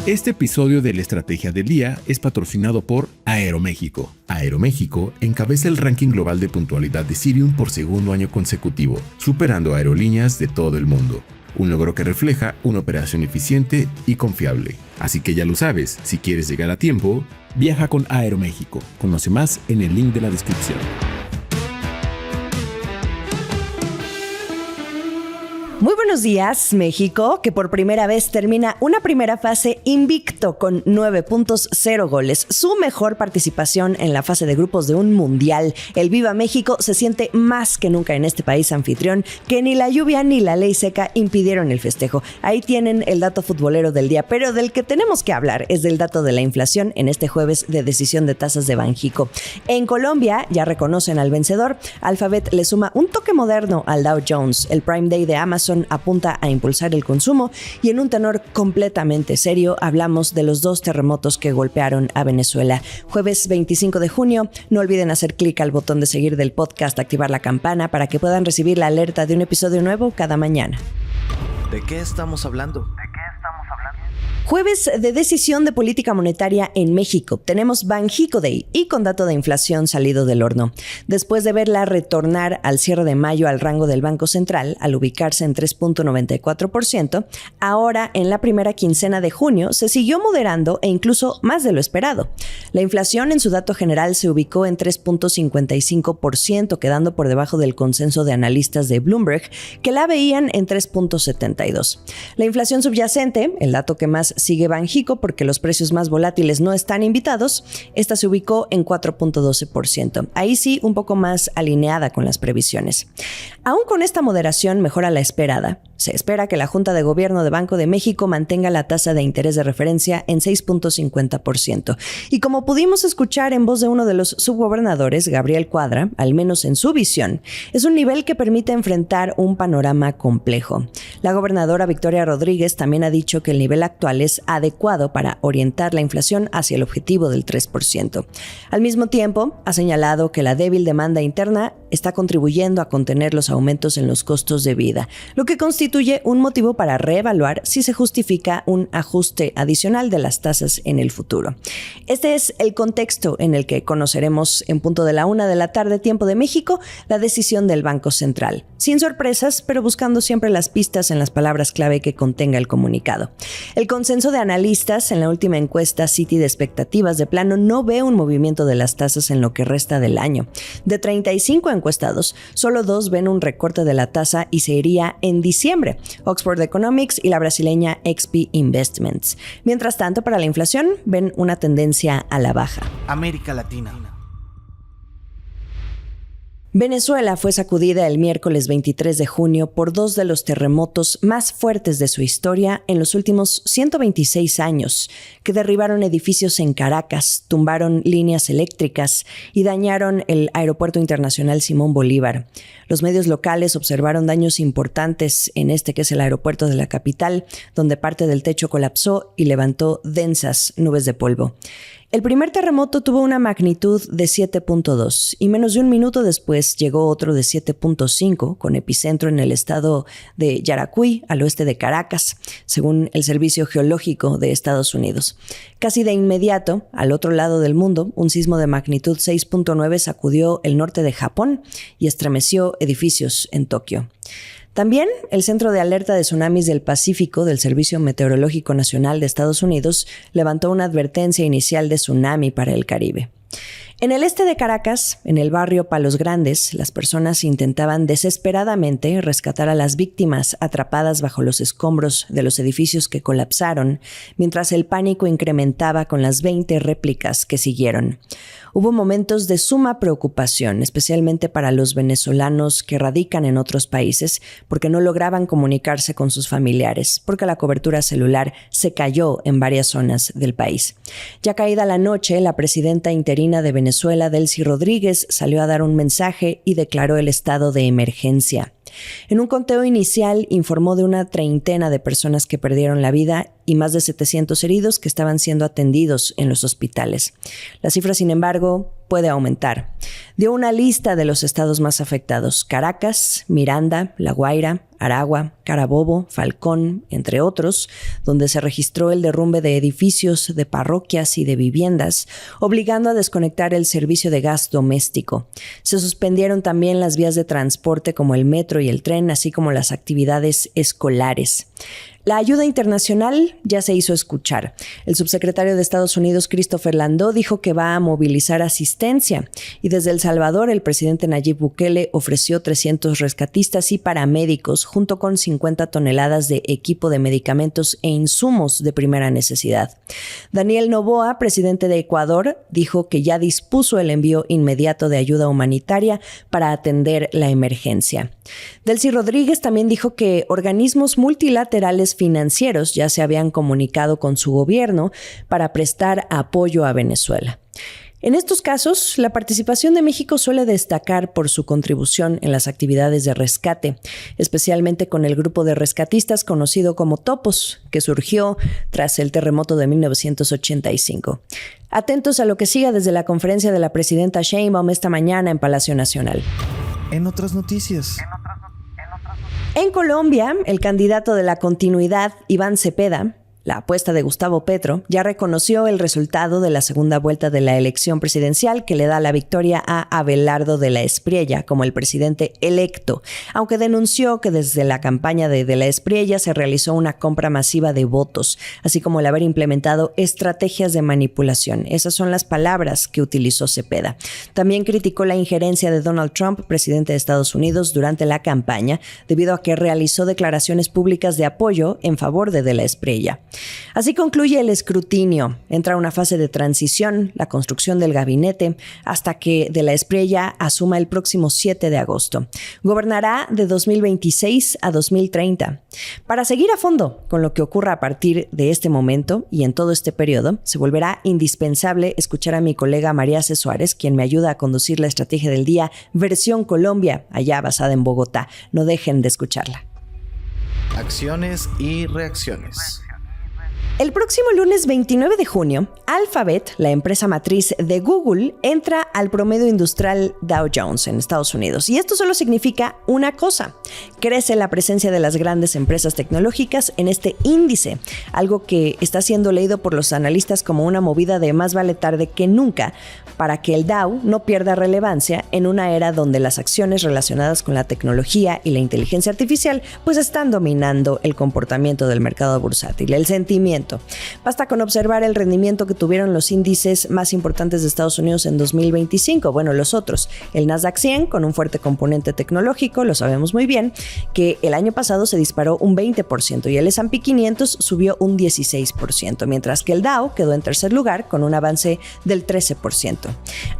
Este episodio de la Estrategia del Día es patrocinado por Aeroméxico. Aeroméxico encabeza el ranking global de puntualidad de Cirium por segundo año consecutivo, superando a aerolíneas de todo el mundo. Un logro que refleja una operación eficiente y confiable. Así que ya lo sabes, si quieres llegar a tiempo, viaja con Aeroméxico. Conoce más en el link de la descripción. Muy buenos días, México, que por primera vez termina una primera fase invicto con 9.0 goles. Su mejor participación en la fase de grupos de un mundial. El Viva México se siente más que nunca en este país anfitrión, que ni la lluvia ni la ley seca impidieron el festejo. Ahí tienen el dato futbolero del día, pero del que tenemos que hablar es del dato de la inflación en este jueves de decisión de tasas de Banxico. En Colombia ya reconocen al vencedor. Alphabet le suma un toque moderno al Dow Jones. El Prime Day de Amazon apunta a impulsar el consumo y en un tenor completamente serio hablamos de los 2 terremotos que golpearon a Venezuela. Jueves 25 de junio, no olviden hacer clic al botón de seguir del podcast, activar la campana para que puedan recibir la alerta de un episodio nuevo cada mañana. ¿De qué estamos hablando? Jueves de decisión de política monetaria en México. Tenemos Banxico Day y con dato de inflación salido del horno. Después de verla retornar al cierre de mayo al rango del Banco Central, al ubicarse en 3.94%, ahora en la primera quincena de junio se siguió moderando e incluso más de lo esperado. La inflación en su dato general se ubicó en 3.55%, quedando por debajo del consenso de analistas de Bloomberg, que la veían en 3.72%. La inflación subyacente, el dato que más sigue Banxico porque los precios más volátiles no están invitados, esta se ubicó en 4.12%. Ahí sí, un poco más alineada con las previsiones. Aún con esta moderación mejora la esperada. Se espera que la Junta de Gobierno de Banco de México mantenga la tasa de interés de referencia en 6.50%. Y como pudimos escuchar en voz de uno de los subgobernadores, Gabriel Cuadra, al menos en su visión, es un nivel que permite enfrentar un panorama complejo. La gobernadora Victoria Rodríguez también ha dicho que el nivel actual es adecuado para orientar la inflación hacia el objetivo del 3%. Al mismo tiempo, ha señalado que la débil demanda interna está contribuyendo a contener los aumentos en los costos de vida, lo que constituye un motivo para reevaluar si se justifica un ajuste adicional de las tasas en el futuro. Este es el contexto en el que conoceremos en punto de la 1 de la tarde, tiempo de México, la decisión del Banco Central. Sin sorpresas, pero buscando siempre las pistas en las palabras clave que contenga el comunicado. El consenso de analistas en la última encuesta Citi de expectativas de plano no ve un movimiento de las tasas en lo que resta del año. De 35 encuestados, solo 2 ven un recorte de la tasa y se iría en diciembre. Oxford Economics y la brasileña XP Investments. Mientras tanto, para la inflación, ven una tendencia a la baja. América Latina. Venezuela fue sacudida el miércoles 23 de junio por 2 de los terremotos más fuertes de su historia en los últimos 126 años, que derribaron edificios en Caracas, tumbaron líneas eléctricas y dañaron el Aeropuerto Internacional Simón Bolívar. Los medios locales observaron daños importantes en que es el aeropuerto de la capital, donde parte del techo colapsó y levantó densas nubes de polvo. El primer terremoto tuvo una magnitud de 7.2 y menos de un minuto después llegó otro de 7.5 con epicentro en el estado de Yaracuy, al oeste de Caracas, según el Servicio Geológico de Estados Unidos. Casi de inmediato, al otro lado del mundo, un sismo de magnitud 6.9 sacudió el norte de Japón y estremeció edificios en Tokio. También el Centro de Alerta de Tsunamis del Pacífico del Servicio Meteorológico Nacional de Estados Unidos levantó una advertencia inicial de tsunami para el Caribe. En el este de Caracas, en el barrio Palos Grandes, las personas intentaban desesperadamente rescatar a las víctimas atrapadas bajo los escombros de los edificios que colapsaron, mientras el pánico incrementaba con las 20 réplicas que siguieron. Hubo momentos de suma preocupación, especialmente para los venezolanos que radican en otros países, porque no lograban comunicarse con sus familiares, porque la cobertura celular se cayó en varias zonas del país. Ya caída la noche, la presidenta interina de Venezuela, Delcy Rodríguez, salió a dar un mensaje y declaró el estado de emergencia. En un conteo inicial informó de una treintena de personas que perdieron la vida y más de 700 heridos que estaban siendo atendidos en los hospitales. La cifra, sin embargo, puede aumentar. Dio una lista de los estados más afectados: Caracas, Miranda, La Guaira, Aragua, Carabobo, Falcón, entre otros, donde se registró el derrumbe de edificios, de parroquias y de viviendas, obligando a desconectar el servicio de gas doméstico. Se suspendieron también las vías de transporte como el metro y el tren, así como las actividades escolares. La ayuda internacional ya se hizo escuchar. El subsecretario de Estados Unidos, Christopher Landau, dijo que va a movilizar asistencia. Y desde El Salvador, el presidente Nayib Bukele ofreció 300 rescatistas y paramédicos, junto con 50 toneladas de equipo de medicamentos e insumos de primera necesidad. Daniel Noboa, presidente de Ecuador, dijo que ya dispuso el envío inmediato de ayuda humanitaria para atender la emergencia. Delcy Rodríguez también dijo que organismos multilaterales financieros ya se habían comunicado con su gobierno para prestar apoyo a Venezuela. En estos casos, la participación de México suele destacar por su contribución en las actividades de rescate, especialmente con el grupo de rescatistas conocido como Topos, que surgió tras el terremoto de 1985. Atentos a lo que siga desde la conferencia de la presidenta Sheinbaum esta mañana en Palacio Nacional. En otras noticias. En Colombia, el candidato de la continuidad, Iván Cepeda, la apuesta de Gustavo Petro, ya reconoció el resultado de la segunda vuelta de la elección presidencial que le da la victoria a Abelardo de la Espriella como el presidente electo, aunque denunció que desde la campaña de la Espriella se realizó una compra masiva de votos, así como el haber implementado estrategias de manipulación. Esas son las palabras que utilizó Cepeda. También criticó la injerencia de Donald Trump, presidente de Estados Unidos, durante la campaña, debido a que realizó declaraciones públicas de apoyo en favor de la Espriella. Así concluye el escrutinio. Entra una fase de transición, la construcción del gabinete, hasta que de la Espriella asuma el próximo 7 de agosto. Gobernará de 2026 a 2030. Para seguir a fondo con lo que ocurra a partir de este momento y en todo este periodo, se volverá indispensable escuchar a mi colega María C. Suárez, quien me ayuda a conducir la estrategia del día versión Colombia, allá basada en Bogotá. No dejen de escucharla. Acciones y reacciones. El próximo lunes 29 de junio, Alphabet, la empresa matriz de Google, entra al promedio industrial Dow Jones en Estados Unidos. Y esto solo significa una cosa: crece la presencia de las grandes empresas tecnológicas en este índice, algo que está siendo leído por los analistas como una movida de más vale tarde que nunca, para que el Dow no pierda relevancia en una era donde las acciones relacionadas con la tecnología y la inteligencia artificial pues están dominando el comportamiento del mercado bursátil, el sentimiento. Basta con observar el rendimiento que tuvieron los índices más importantes de Estados Unidos en 2025. Bueno, los otros, el Nasdaq 100 con un fuerte componente tecnológico, lo sabemos muy bien, que el año pasado se disparó un 20% y el S&P 500 subió un 16%, mientras que el Dow quedó en tercer lugar con un avance del 13%.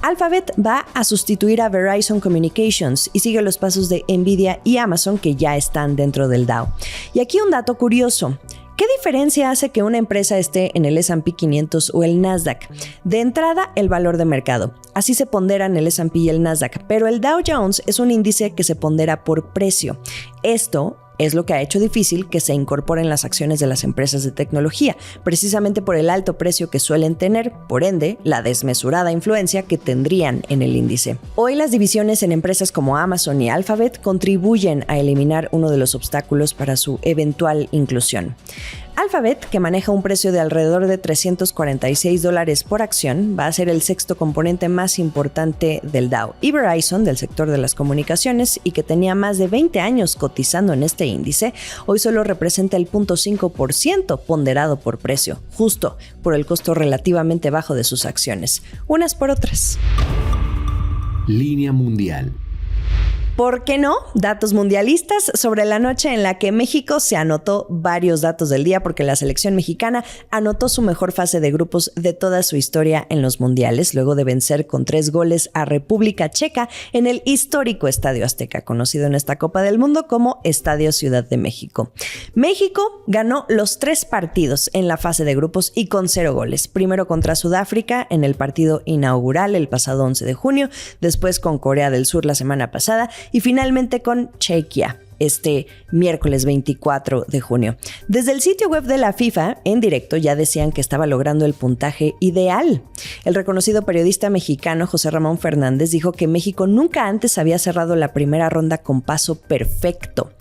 Alphabet va a sustituir a Verizon Communications y sigue los pasos de Nvidia y Amazon, que ya están dentro del Dow. Y aquí un dato curioso: ¿qué diferencia hace que una empresa esté en el S&P 500 o el Nasdaq? De entrada, el valor de mercado. Así se ponderan el S&P y el Nasdaq, pero el Dow Jones es un índice que se pondera por precio. Esto es lo que ha hecho difícil que se incorporen las acciones de las empresas de tecnología, precisamente por el alto precio que suelen tener, por ende, la desmesurada influencia que tendrían en el índice. Hoy las divisiones en empresas como Amazon y Alphabet contribuyen a eliminar uno de los obstáculos para su eventual inclusión. Alphabet, que maneja un precio de alrededor de $346 por acción, va a ser el sexto componente más importante del Dow. Y Verizon, del sector de las comunicaciones y que tenía más de 20 años cotizando en este índice, hoy solo representa el 0.5% ponderado por precio, justo por el costo relativamente bajo de sus acciones, unas por otras. Línea mundial. ¿Por qué no? Datos mundialistas sobre la noche en la que México se anotó varios datos del día, porque la selección mexicana anotó su mejor fase de grupos de toda su historia en los mundiales, luego de vencer con 3 goles a República Checa en el histórico Estadio Azteca, conocido en esta Copa del Mundo como Estadio Ciudad de México. México ganó los 3 partidos en la fase de grupos y con 0 goles. Primero contra Sudáfrica en el partido inaugural el pasado 11 de junio, después con Corea del Sur la semana pasada y finalmente con Chequia. este miércoles 24 de junio. Desde el sitio web de la FIFA, en directo, ya decían que estaba logrando el puntaje ideal. El reconocido periodista mexicano José Ramón Fernández dijo que México nunca antes había cerrado la primera ronda con paso perfecto.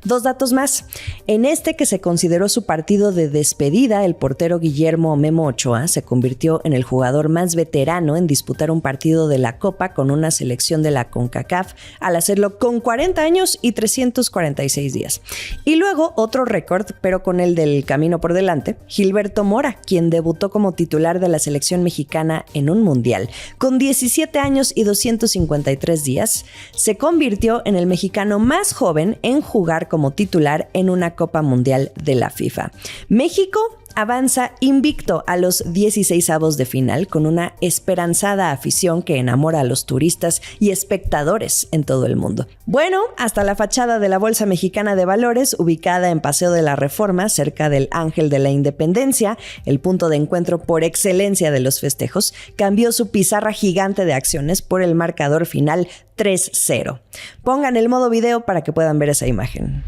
2 datos más. En este que se consideró su partido de despedida, el portero Guillermo Memo Ochoa se convirtió en el jugador más veterano en disputar un partido de la Copa con una selección de la CONCACAF, al hacerlo con 40 años y 346 días. Y luego otro récord, pero con el del camino por delante, Gilberto Mora, quien debutó como titular de la selección mexicana en un mundial. Con 17 años y 253 días, se convirtió en el mexicano más joven en jugar como titular en una Copa Mundial de la FIFA. México avanza invicto a los 16avos de final con una esperanzada afición que enamora a los turistas y espectadores en todo el mundo. Bueno, hasta la fachada de la Bolsa Mexicana de Valores, ubicada en Paseo de la Reforma, cerca del Ángel de la Independencia, el punto de encuentro por excelencia de los festejos, cambió su pizarra gigante de acciones por el marcador final 3-0. Pongan el modo video para que puedan ver esa imagen.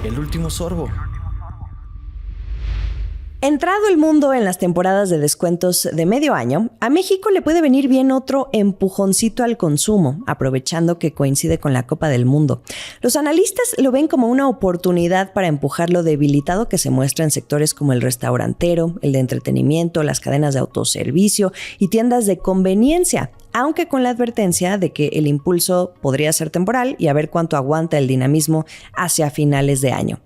El último sorbo. Entrado el mundo en las temporadas de descuentos de medio año, a México le puede venir bien otro empujoncito al consumo, aprovechando que coincide con la Copa del Mundo. Los analistas lo ven como una oportunidad para empujar lo debilitado que se muestra en sectores como el restaurantero, el de entretenimiento, las cadenas de autoservicio y tiendas de conveniencia, aunque con la advertencia de que el impulso podría ser temporal y a ver cuánto aguanta el dinamismo hacia finales de año.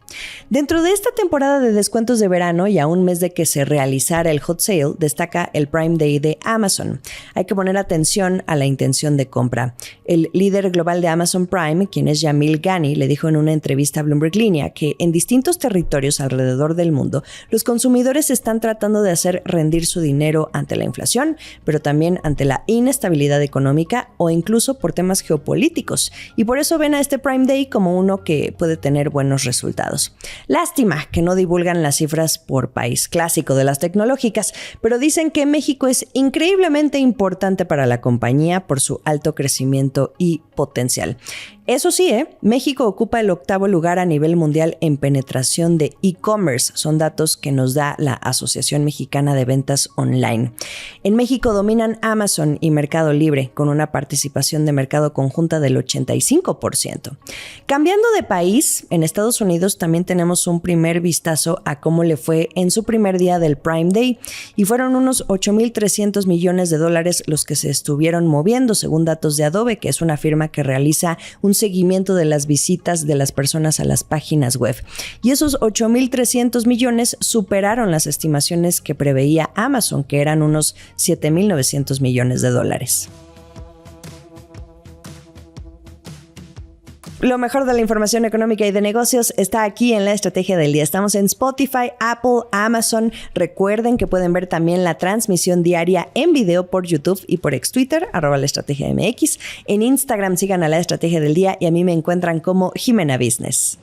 Dentro de esta temporada de descuentos de verano y a un mes de que se realizara el hot sale, destaca el Prime Day de Amazon. Hay que poner atención a la intención de compra. El líder global de Amazon Prime, quien es Jamil Ghani, le dijo en una entrevista a Bloomberg Línea que en distintos territorios alrededor del mundo, los consumidores están tratando de hacer rendir su dinero ante la inflación, pero también ante la inestabilidad económica o incluso por temas geopolíticos, y por eso ven a este Prime Day como uno que puede tener buenos resultados. Lástima que no divulgan las cifras por país, clásico de las tecnológicas, pero dicen que México es increíblemente importante para la compañía por su alto crecimiento y potencial. Eso sí, México ocupa el 8º lugar a nivel mundial en penetración de e-commerce. Son datos que nos da la Asociación Mexicana de Ventas Online. En México dominan Amazon y Mercado Libre, con una participación de mercado conjunta del 85%. Cambiando de país, en Estados Unidos también tenemos un primer vistazo a cómo le fue en su primer día del Prime Day, y fueron unos $8,300 millones los que se estuvieron moviendo, según datos de Adobe, que es una firma que realiza un seguimiento de las visitas de las personas a las páginas web. Y esos 8,300 millones superaron las estimaciones que preveía Amazon, que eran unos $7,900 millones. Lo mejor de la información económica y de negocios está aquí en La Estrategia del Día. Estamos en Spotify, Apple, Amazon. Recuerden que pueden ver también la transmisión diaria en video por YouTube y por ex-Twitter, @laestrategiamx. En Instagram sigan a La Estrategia del Día y a mí me encuentran como Jimena Business.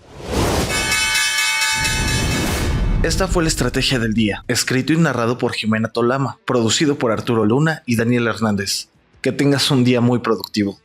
Esta fue La Estrategia del Día, escrito y narrado por Jimena Tolama, producido por Arturo Luna y Daniel Hernández. Que tengas un día muy productivo.